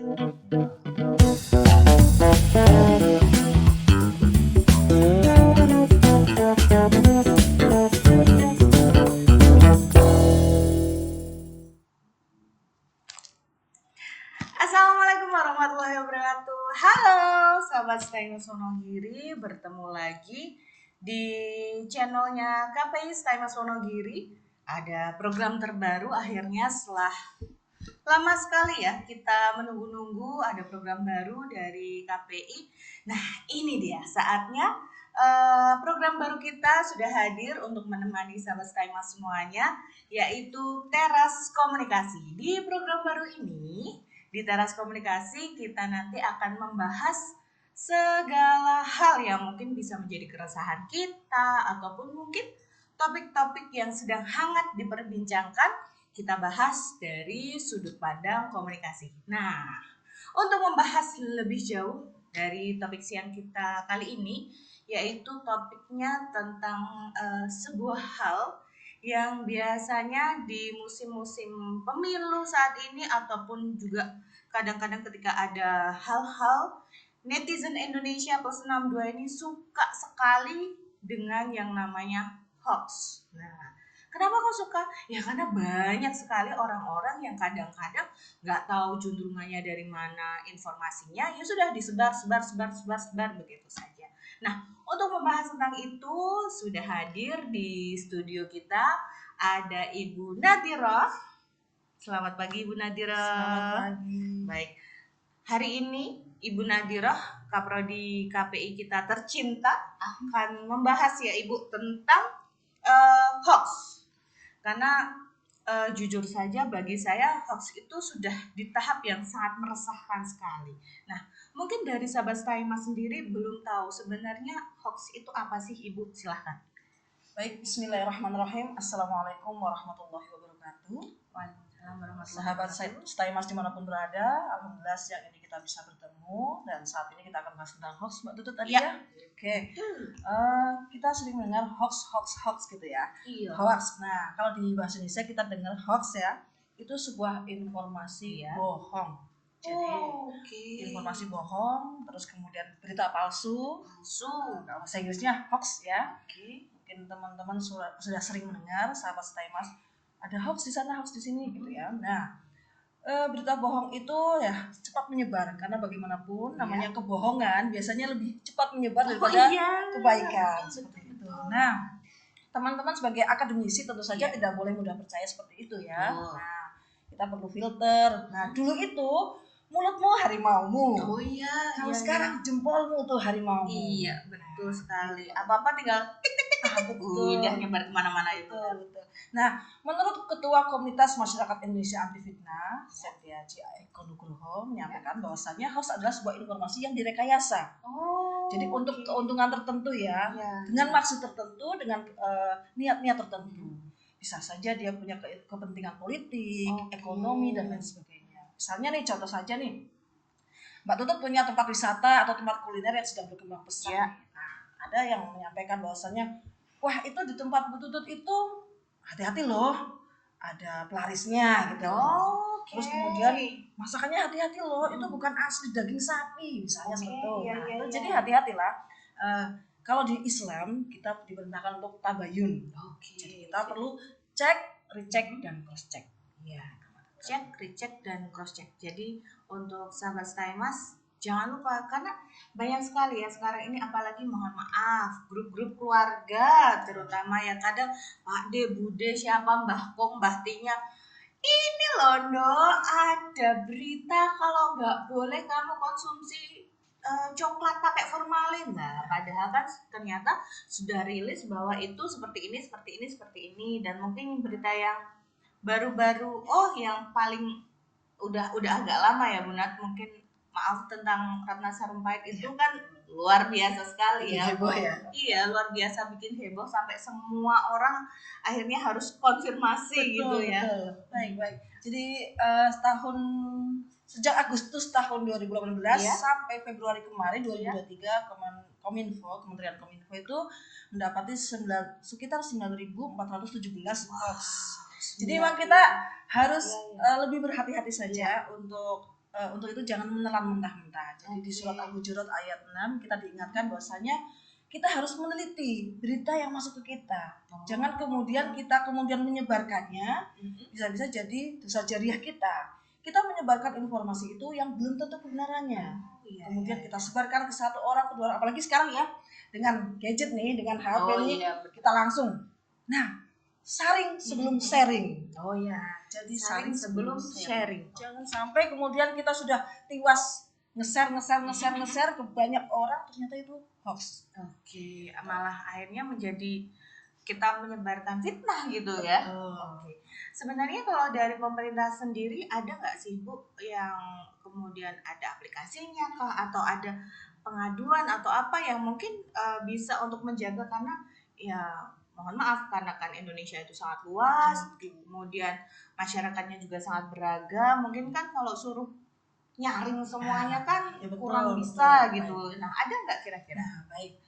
Assalamualaikum warahmatullahi wabarakatuh. Halo sahabat Stay Mas Wonogiri, bertemu lagi di channelnya KPI Stay Mas Wonogiri. Ada program terbaru akhirnya setelah lama sekali ya kita menunggu-nunggu ada program baru dari KPI. Nah ini dia saatnya program baru kita sudah hadir untuk menemani sahabat Stay Mas semuanya, yaitu Teras Komunikasi. Di program baru ini, di Teras Komunikasi kita nanti akan membahas segala hal yang mungkin bisa menjadi keresahan kita ataupun mungkin topik-topik yang sedang hangat diperbincangkan, kita bahas dari sudut pandang komunikasi. Nah, untuk membahas lebih jauh dari topik siang kita kali ini, yaitu topiknya tentang sebuah hal yang biasanya di musim-musim pemilu saat ini ataupun juga kadang-kadang ketika ada hal-hal, netizen Indonesia plus 62 ini suka sekali dengan yang namanya hoax. Nah, kenapa kok suka? Ya karena banyak sekali orang-orang yang kadang-kadang nggak tahu juntrungannya dari mana informasinya, ya sudah disebar begitu saja. Nah, untuk membahas tentang itu sudah hadir di studio kita ada Ibu Nadira. Selamat pagi Ibu Nadira. Selamat pagi. Baik. Hari ini Ibu Nadira, Kaprodi KPI kita tercinta, akan membahas ya Ibu tentang hoax. Karena jujur saja bagi saya hoax itu sudah di tahap yang sangat meresahkan sekali. Nah, mungkin dari sahabat Staima sendiri belum tahu sebenarnya hoax itu apa sih Ibu? Silahkan. Baik, bismillahirrahmanirrahim. Assalamualaikum warahmatullahi wabarakatuh. Sahabat Stay Mas dimanapun berada, alhamdulillah siang ini kita bisa bertemu dan saat ini kita akan bahas tentang hoax, Mbak Tutut tadi ya. Oke. Kita sering mendengar hoax gitu ya. Iya. Hoax. Nah, kalau di bahasa Indonesia kita dengar hoax ya, itu sebuah informasi bohong. Jadi informasi bohong, terus kemudian berita palsu. Kalau bahasa Inggrisnya hoax ya. Mungkin teman-teman sudah sering mendengar, sahabat Stay Mas, ada hoax di sana, hoax di sini gitu ya. Nah, berita bohong itu ya cepat menyebar karena bagaimanapun namanya kebohongan biasanya lebih cepat menyebar daripada kebaikan seperti itu. Nah, teman-teman sebagai akademisi tentu saja tidak boleh mudah percaya seperti itu ya. Nah, kita perlu filter. Nah, dulu itu mulutmu harimaumu. Kalau sekarang jempolmu tuh harimaumu. Iya, betul sekali. Apa-apa tinggal tik tik tik tik. Udah nyebar kemana-mana itu. Betul. Nah, menurut Ketua Komunitas Masyarakat Indonesia Anti Fitnah, Setiaji Eko Nugroho menyampaikan bahwasannya hoax adalah sebuah informasi yang direkayasa. Jadi untuk keuntungan tertentu ya, dengan maksud tertentu, dengan niat-niat tertentu. Bisa saja dia punya kepentingan politik, ekonomi dan lain sebagainya. Misalnya nih, contoh saja nih, Mbak Tutut punya tempat wisata atau tempat kuliner yang sedang berkembang pesat. Nah, ada yang menyampaikan bahwasannya, wah itu di tempat Mbak Tutut itu hati-hati loh, ada pelarisnya gitu. Terus kemudian masakannya hati-hati loh, itu bukan asli daging sapi misalnya seperti itu. Jadi hati-hatilah. Kalau di Islam kita diperintahkan untuk tabayun. Jadi kita perlu cek, recheck dan cross check. Cek, recheck dan cross check. Jadi untuk sahabat Stay Mas jangan lupa, karena banyak sekali ya sekarang ini, apalagi mohon maaf grup-grup keluarga terutama yang kadang Pak De, Bude, siapa, Mbah Kong, Mbah Tinya, ini loh ada berita kalau nggak boleh kamu konsumsi coklat pakai formalin. Nah, padahal kan ternyata sudah rilis bahwa itu seperti ini dan mungkin berita yang baru-baru yang paling udah agak lama ya Bu Nat, mungkin maaf tentang Ratna Sarumpait itu kan luar biasa sekali ya. Heboh ya. Iya, luar biasa, bikin heboh sampai semua orang akhirnya harus konfirmasi gitu ya. Baik. Jadi sejak Agustus tahun 2018 sampai Februari kemarin 2023 Kementerian Kominfo itu mendapati sekitar 9.417 hoax. Jadi memang kita harus lebih berhati-hati saja untuk untuk itu jangan menelan mentah-mentah. Jadi di surat Al-Hujurat ayat 6 kita diingatkan bahwasanya kita harus meneliti berita yang masuk ke kita. Jangan kemudian kita menyebarkannya, bisa-bisa jadi dosa jariah kita. Kita menyebarkan informasi itu yang belum tentu kebenarannya. Kemudian kita sebarkan ke satu orang, kedua orang, apalagi sekarang ya dengan gadget nih, dengan HP nih, kita langsung. Nah, saring sebelum sharing. Jadi saring sebelum sharing. Jangan sampai kemudian kita sudah tiwas nge-share ke banyak orang, ternyata itu hoax. Malah akhirnya menjadi kita menyebarkan fitnah gitu ya. Sebenarnya kalau dari pemerintah sendiri ada nggak sih Bu yang kemudian ada aplikasinya kah atau ada pengaduan atau apa yang mungkin bisa untuk menjaga, karena ya mohon maaf karena kan Indonesia itu sangat luas, kemudian masyarakatnya juga sangat beragam, mungkin kan kalau suruh nyaring semuanya kan kurang bisa gitu. Nah, ada nggak kira-kira? Baik.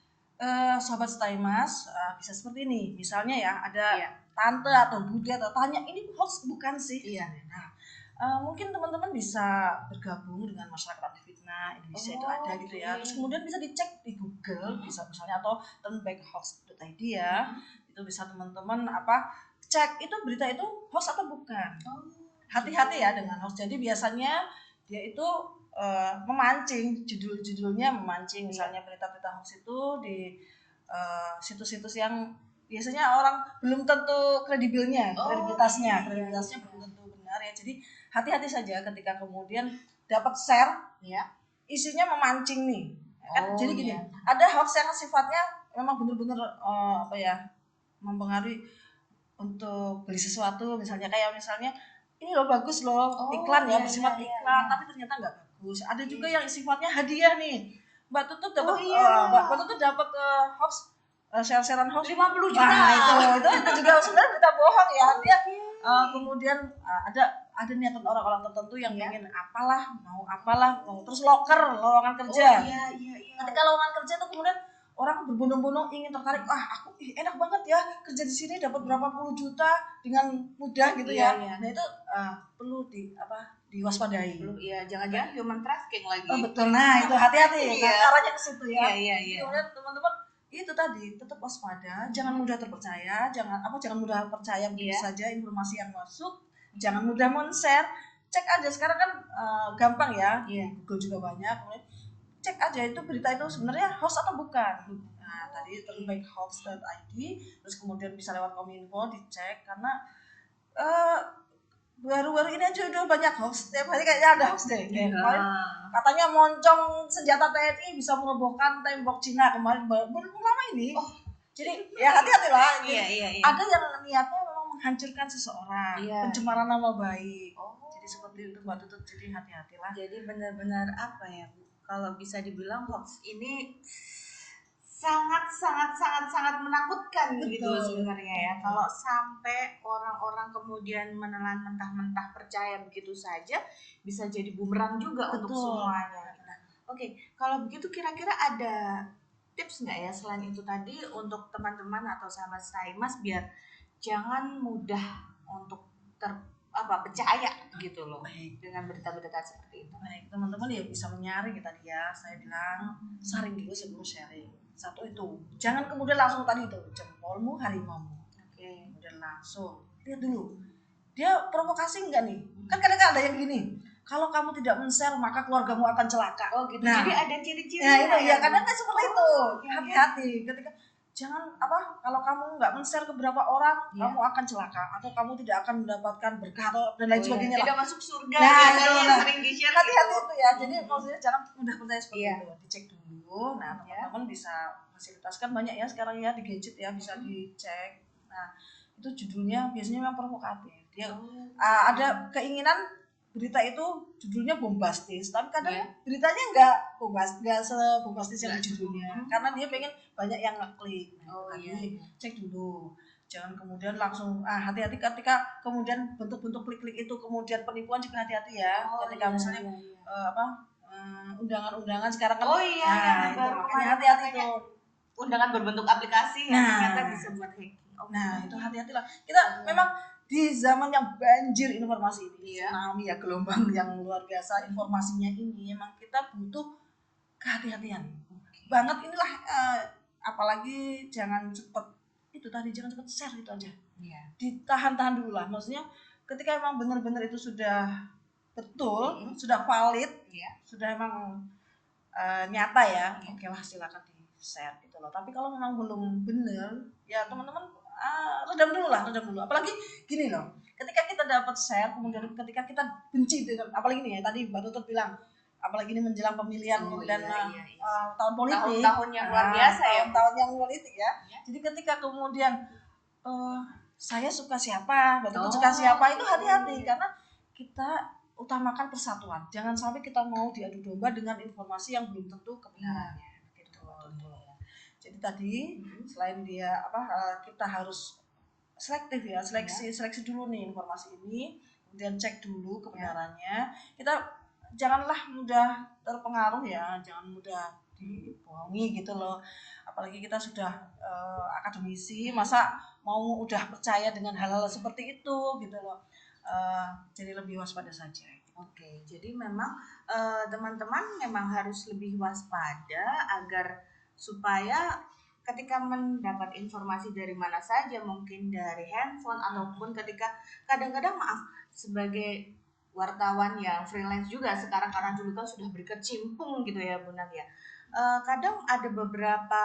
Sobat Stay Mas, bisa seperti ini. Misalnya ya, ada tante atau bude atau tanya, ini hoax bukan sih? Nah, mungkin teman-teman bisa bergabung dengan masyarakat anti fitnah Indonesia itu ada gitu ya. Terus kemudian bisa dicek di Google, bisa misalnya, atau turnbackhoax.id ya. Itu bisa teman-teman cek itu berita itu hoax atau bukan. Hati-hati ya dengan hoax. Jadi biasanya dia itu memancing, judul-judulnya memancing, misalnya berita-berita hoax itu di situs-situs yang biasanya orang belum tentu kredibilitasnya belum tentu benar ya. Jadi hati-hati saja ketika kemudian dapat share isinya memancing nih. Jadi gini, ada hoax yang sifatnya memang benar-benar mempengaruhi untuk beli sesuatu, misalnya ini loh bagus loh, iklan bersifat iklan, tapi ternyata nggak bagus. Ada juga yang sifatnya hadiah nih. Mbak Tutut dapat hoax, share-sharean hoax 50 juta. Nah, itu juga sebenarnya berita bohong ya. Dia kemudian ada niatan orang-orang tertentu yang ingin terus lowongan kerja. Ketika lowongan kerja itu kemudian orang berbondong-bondong ingin tertarik, aku enak banget ya kerja di sini, dapat berapa puluh juta dengan mudah gitu ya. Nah itu perlu diwaspadai. Jangan-jangan human trafficking lagi. Betul, nah itu hati-hati. Arahnya ke situ ya. Kemudian teman-teman itu tadi tetap waspada, jangan mudah terpercaya, jangan mudah percaya begitu saja informasi yang masuk, jangan mudah men-share. Cek aja sekarang kan gampang ya, Google juga banyak. Cek aja itu berita itu sebenarnya hoax atau bukan. Nah, tadi turnbackhoax.id, terus kemudian bisa lewat Kominfo dicek, karena baru-baru ini aja udah banyak hoax. Setiap hari kayaknya ada hoax deh. Kemarin katanya moncong senjata TNI bisa merobohkan tembok Cina kemarin, baru lama ini. Jadi ya hati-hatilah. Ada yang niatnya memang menghancurkan seseorang, pencemaran nama baik. Jadi seperti itu Mbak Tutut, jadi hati-hatilah. Jadi benar-benar Bu, kalau bisa dibilang hoax ini sangat menakutkan. Betul. Gitu sebenarnya ya. Kalau sampai orang-orang kemudian menelan mentah-mentah percaya begitu saja, bisa jadi bumerang juga untuk semuanya. Kalau begitu kira-kira ada tips nggak ya selain itu tadi untuk teman-teman atau sahabat Stay Mas biar jangan mudah untuk percaya gitu loh. Dengan berita-berita seperti itu. Baik, teman-teman ya bisa menyaring tadi ya. Saya bilang saring dulu sebelum sharing. Satu itu, jangan kemudian langsung tadi itu jempolmu harimaumu. Kemudian langsung lihat dulu dia provokasi enggak nih. Kan kadang-kadang ada yang gini, kalau kamu tidak men-share maka keluargamu akan celaka. Gitu. Nah, jadi ada ciri-ciri. Kadang kan seperti itu. Hati-hati ketika jangan kalau kamu nggak men-share ke beberapa orang, kamu akan celaka atau kamu tidak akan mendapatkan berkah dan lain sebagainya. Tidak masuk surga. Sering di-share. Hati-hati itu ya. Jadi maksudnya jangan mudah percaya seperti itu. Dicek dulu. Nah, teman-teman bisa fasilitaskan banyak ya sekarang ya di gadget ya, bisa dicek. Nah, itu judulnya biasanya memang provokatif. Dia ada keinginan berita itu judulnya bombastis, tapi kadang beritanya nggak sebombastis yang judulnya, karena dia pengen banyak yang ngeklik. Cek dulu, jangan kemudian langsung hati-hati ketika kemudian bentuk-bentuk klik-klik itu kemudian penipuan juga hati-hati ya. Ketika misalnya undangan-undangan sekarang kan itu makanya hati-hati itu undangan berbentuk aplikasi yang ternyata bisa buat hacking. Nah itu hati-hatilah, kita memang di zaman yang banjir informasi ini, Iya. tsunami ya, gelombang yang luar biasa informasinya ini, emang kita butuh kehati-hatian banget inilah. Apalagi jangan cepet itu tadi, jangan cepet share gitu aja. Iya. Ditahan-tahan dulu lah, maksudnya ketika emang benar-benar itu sudah betul, sudah valid, sudah emang nyata ya, oke lah silakan di share gitu loh. Tapi kalau memang belum benar ya teman-teman redam dulu lah, redam dulu. Apalagi gini loh, ketika kita dapat share kemudian ketika kita benci dengan, apalagi nih ya tadi Mbak Tutut bilang, apalagi ini menjelang pemilihan dan tahun politik, tahun yang luar biasa ya, tahun yang politik ya. Jadi ketika kemudian saya suka siapa, Mbak Tutut suka siapa, itu hati-hati karena kita utamakan persatuan. Jangan sampai kita mau diadu domba dengan informasi yang belum tentu kebenarannya. Gitu. Jadi tadi selain dia kita harus selektif ya, seleksi dulu nih informasi ini, kemudian cek dulu kebenarannya. Kita janganlah mudah terpengaruh ya, jangan mudah dibohongi gitu loh. Apalagi kita sudah akademisi, masa mau udah percaya dengan hal-hal seperti itu gitu loh. Jadi lebih waspada saja. Oke, jadi memang teman-teman memang harus lebih waspada agar supaya ketika mendapat informasi dari mana saja, mungkin dari handphone ataupun ketika kadang-kadang maaf sebagai wartawan yang freelance juga sekarang, karena dulu kan sudah berkecimpung gitu ya Bu Nat ya. Kadang ada beberapa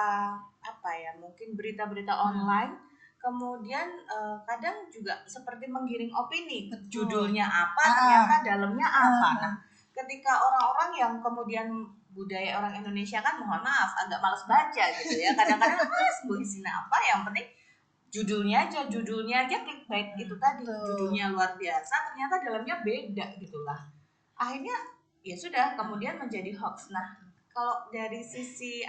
mungkin berita-berita online, kemudian kadang juga seperti menggiring opini. Betul. Judulnya apa, ternyata dalamnya apa. Nah, ketika orang-orang yang kemudian budaya orang Indonesia kan mohon maaf agak malas baca gitu ya, kadang-kadang isinya apa, yang penting judulnya aja clickbait itu tadi. Judulnya luar biasa, ternyata dalamnya beda gitulah. Akhirnya ya sudah kemudian menjadi hoax. Nah, kalau dari sisi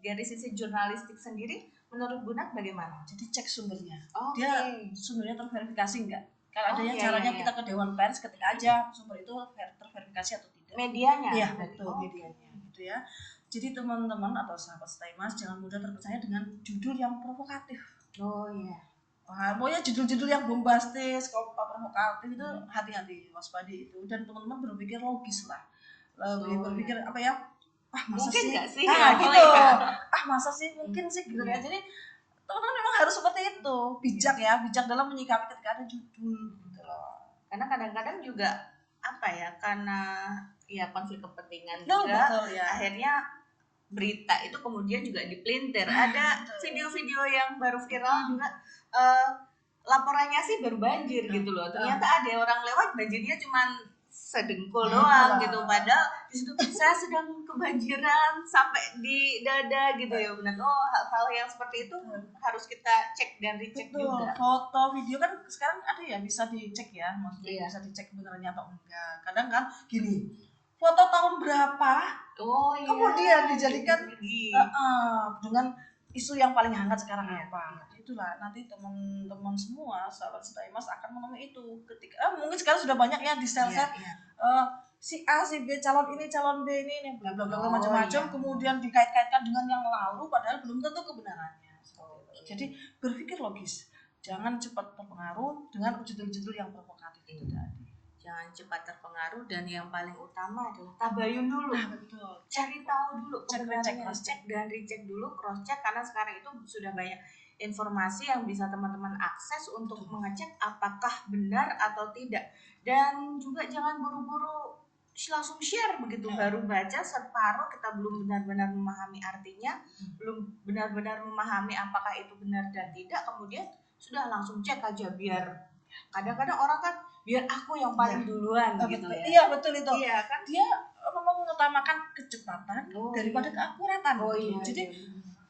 dari sisi jurnalistik sendiri, menurut Bu Nat bagaimana? Jadi cek sumbernya. Dia sumbernya terverifikasi enggak? Kalau ada yang caranya kita ke Dewan Pers, ketik aja sumber itu terverifikasi atau tidak. Medianya? Iya, betul, medianya. Gitu ya. Jadi teman-teman atau sahabat Stay Mas jangan mudah terpercaya dengan judul yang provokatif. Oh iya. Pokoknya judul-judul yang bombastis, provokatif itu hati-hati, waspadi itu. Dan teman-teman berpikir logis lah. Berpikir masa mungkin sih? Gak sih? Gitu. Masa sih? Mungkin sih gitu ya. Jadi teman-teman memang harus seperti itu, bijak ya, bijak dalam menyikapi ketika ada judul gitu loh. Karena kadang-kadang juga karena ya konflik kepentingan juga, betul, ya. Akhirnya berita itu kemudian juga dipelintir. Ada video-video yang baru viral juga, laporannya sih baru banjir gitu loh. Ternyata ada orang lewat, banjirnya cuman sedengkul doang gitu, padahal di situ saya sedang kebanjiran sampai di dada gitu ya. Benar. Hal-hal yang seperti itu harus kita cek dan dicek juga. Foto video kan sekarang ada ya, bisa dicek ya, maksudnya bisa dicek benernya atau enggak. Kadang kan gini, foto tahun berapa kemudian dijadikan dengan isu yang paling hangat sekarang apa. Itulah nanti teman-teman semua sahabat Stay Mas akan menemui itu ketika mungkin sekarang sudah banyak ya di sel-sel si A, si B, calon ini, calon B ini bla bla bla macam-macam, kemudian dikait-kaitkan dengan yang lalu padahal belum tentu kebenarannya. Jadi berpikir logis, jangan cepat terpengaruh dengan judul-judul yang provokatif itu tadi. Jangan cepat terpengaruh, dan yang paling utama adalah tabayun dulu. Betul. Cari tahu dulu, cek dan recheck dulu, cross check, karena sekarang itu sudah banyak informasi yang bisa teman-teman akses untuk mengecek apakah benar atau tidak. Dan juga jangan buru-buru langsung share begitu, baru baca separuh, kita belum benar-benar memahami artinya, belum benar-benar memahami apakah itu benar dan tidak, kemudian sudah langsung cek aja. Biar kadang-kadang orang kan biar aku yang paling duluan gitu ya. Iya betul itu. Iya kan, dia mengutamakan kecepatan daripada keakuratan. Jadi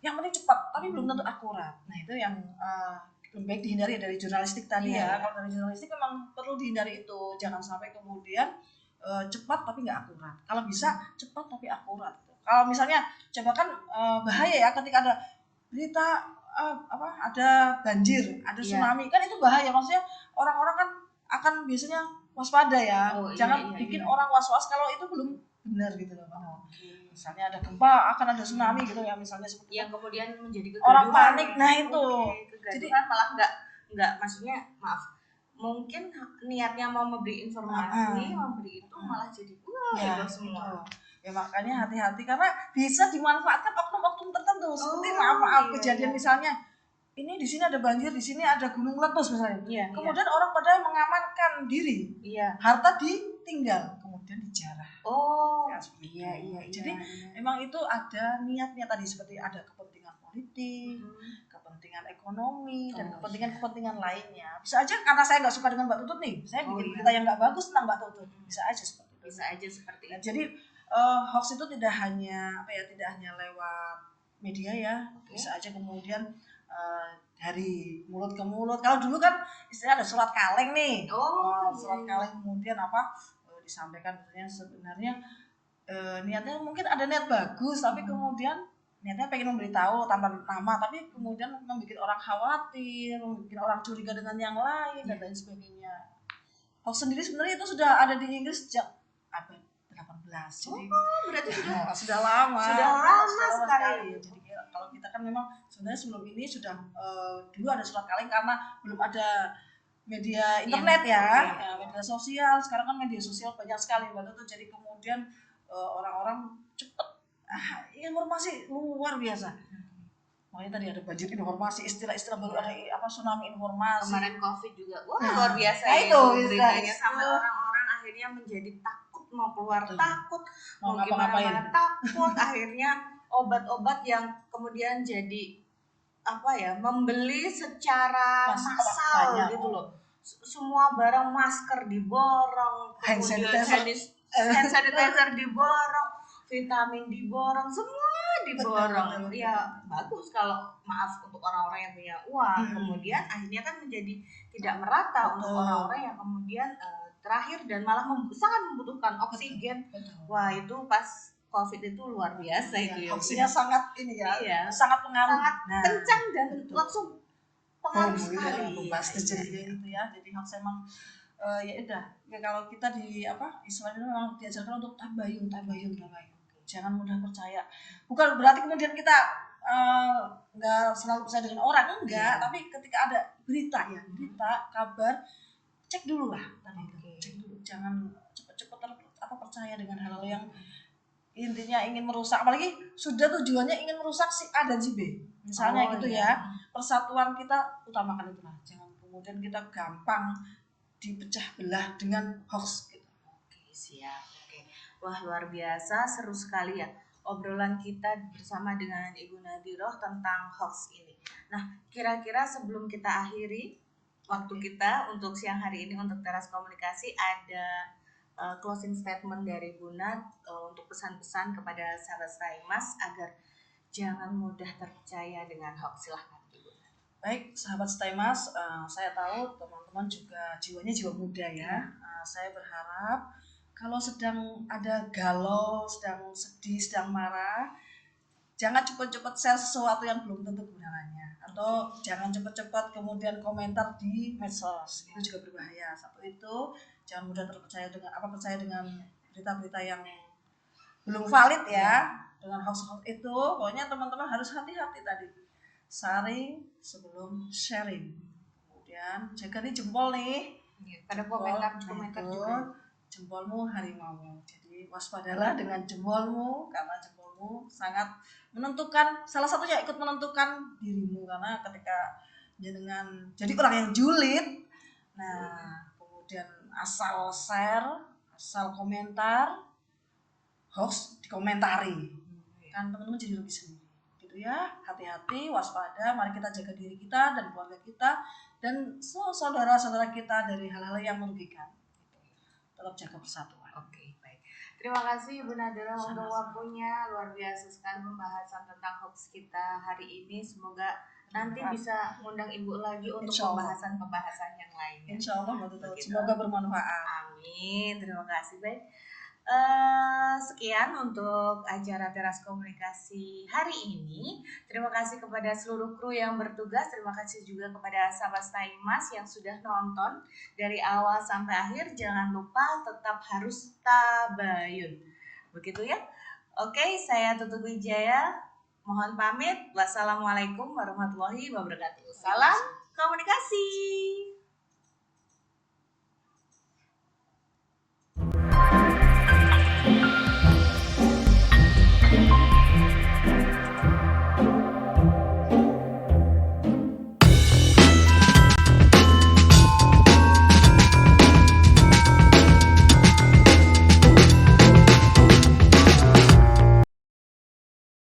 yang penting cepat tapi belum tentu akurat. Nah itu yang lebih baik dihindari dari jurnalistik tadi ya. Kalau dari jurnalistik memang perlu dihindari itu, jangan sampai kemudian cepat tapi nggak akurat. Kalau bisa cepat tapi akurat. Kalau misalnya coba kan bahaya ya ketika ada berita ada banjir, ada tsunami, kan itu bahaya. Maksudnya orang-orang kan akan biasanya waspada ya. Jangan bikin orang was-was kalau itu belum benar gitu loh. Misalnya ada gempa, akan ada tsunami gitu ya, misalnya seperti yang kemudian menjadi orang panik. Nah itu jadi kan malah nggak maksudnya maaf, mungkin niatnya mau memberi informasi, memberi itu malah jadi heboh semua. Ya makanya hati-hati karena bisa dimanfaatkan oknum-oknum tertentu. Seperti maaf kejadian misalnya ini di sini ada banjir, di sini ada gunung meletus misalnya. Kemudian orang pada mengamankan diri, harta ditinggal, kemudian dijarah. Jadi memang itu ada niatnya tadi seperti ada kepentingan politik, kepentingan ekonomi dan kepentingan lainnya. Bisa aja karena saya nggak suka dengan Mbak Tutut nih, saya bikin berita yang nggak bagus tentang Mbak Tutut. Bisa aja seperti itu. Jadi hoax itu tidak hanya lewat media ya, bisa aja kemudian dari mulut ke mulut. Kalau dulu kan istilahnya ada surat kaleng nih. Surat kaleng kemudian disampaikan sebenarnya niatnya mungkin ada niat bagus, tapi kemudian niatnya pengen memberitahu tanpa nama, tapi kemudian membuat orang khawatir, membuat orang curiga dengan yang lain dan lain sebagainya. Hoax sendiri sebenarnya itu sudah ada di Inggris sejak abad 18. Jadi berarti sudah lama sekali. Jadi kalau kita kan memang sebenarnya sebelum ini sudah dulu ada surat kaleng karena belum ada media internet media sosial. Sekarang kan media sosial banyak sekali waktu itu, jadi kemudian orang-orang cepat informasi luar biasa. Makanya tadi ada banjir informasi, istilah-istilah baru, ada tsunami informasi. Kemarin COVID juga, luar biasa itu beritanya, sampai orang-orang akhirnya menjadi takut mau keluar, takut mau gimana takut. Akhirnya obat-obat yang kemudian jadi membeli secara massal gitu loh. Semua barang, masker diborong, hand sanitizer diborong, vitamin diborong, semua diborong. Ya bagus kalau untuk orang-orang yang punya uang. Kemudian akhirnya kan menjadi tidak merata untuk orang-orang yang kemudian terakhir dan malah sangat membutuhkan oksigen. Wah, itu pas COVID itu luar biasa itu ya. Hoaxnya sangat sangat pengaruh, sangat kencang dan langsung pengaruh sekali. Jadi hoax emang kalau kita istilahnya memang diajarkan untuk tabayun. Jangan mudah percaya. Bukan berarti kemudian kita nggak selalu percaya dengan orang, enggak. Tapi ketika ada berita, kabar, cek dulu lah. Cek dulu. Jangan cepat-cepat percaya dengan hal-hal yang intinya ingin merusak, apalagi sudah tujuannya ingin merusak si A dan si B. Misalnya persatuan kita utamakan itulah. Jangan kemudian kita gampang dipecah belah dengan hoax gitu. Siap. Wah, luar biasa, seru sekali ya obrolan kita bersama dengan Ibu Nadiroh tentang hoax ini. Nah, kira-kira sebelum kita akhiri waktu kita untuk siang hari ini untuk teras komunikasi, ada closing statement dari Bu Nad untuk pesan-pesan kepada sahabat Staymas agar jangan mudah terpercaya dengan hoax. Silahkan Ibu. Baik, sahabat Staymas, saya tahu teman-teman juga jiwanya jiwa muda ya. Saya berharap kalau sedang ada galau, sedang sedih, sedang marah, jangan cepat-cepat share sesuatu yang belum tentu kebenarannya, atau jangan cepat-cepat kemudian komentar di medsos, itu juga berbahaya. Satu itu, jangan mudah percaya dengan berita-berita yang belum valid ya, dengan hoax-hoax itu. Pokoknya teman-teman harus hati-hati tadi, saring sebelum sharing. Kemudian jaga nih jempol nih, pada komentar juga. Jempolmu harimaumu. Jadi waspadalah dengan jempolmu, karena jempolmu sangat menentukan, salah satunya ikut menentukan dirimu, karena ketika jenengan jadi orang yang julid, kemudian asal share, asal komentar, hoax dikomentari, kan teman-teman jadi rugi sendiri. Gitu ya, hati-hati, waspada, mari kita jaga diri kita dan keluarga kita dan saudara-saudara kita dari hal-hal yang merugikan. Tetap jaga persatuan. Oke, baik. Terima kasih Ibu Nadiroh untuk waktunya. Luar biasa sekali pembahasan tentang hoax kita hari ini. Semoga nanti bisa ngundang Ibu lagi untuk pembahasan-pembahasan yang lainnya. Insya Allah, semoga bermanfaat. Amin. Terima kasih. Baik. Sekian untuk acara teras komunikasi hari ini. Terima kasih kepada seluruh kru yang bertugas. Terima kasih juga kepada sahabat Staymas yang sudah nonton dari awal sampai akhir. Jangan lupa tetap harus tabayun. Begitu ya. Oke, saya Tutut Wijaya. Mohon pamit. Wassalamualaikum warahmatullahi wabarakatuh. Salam komunikasi.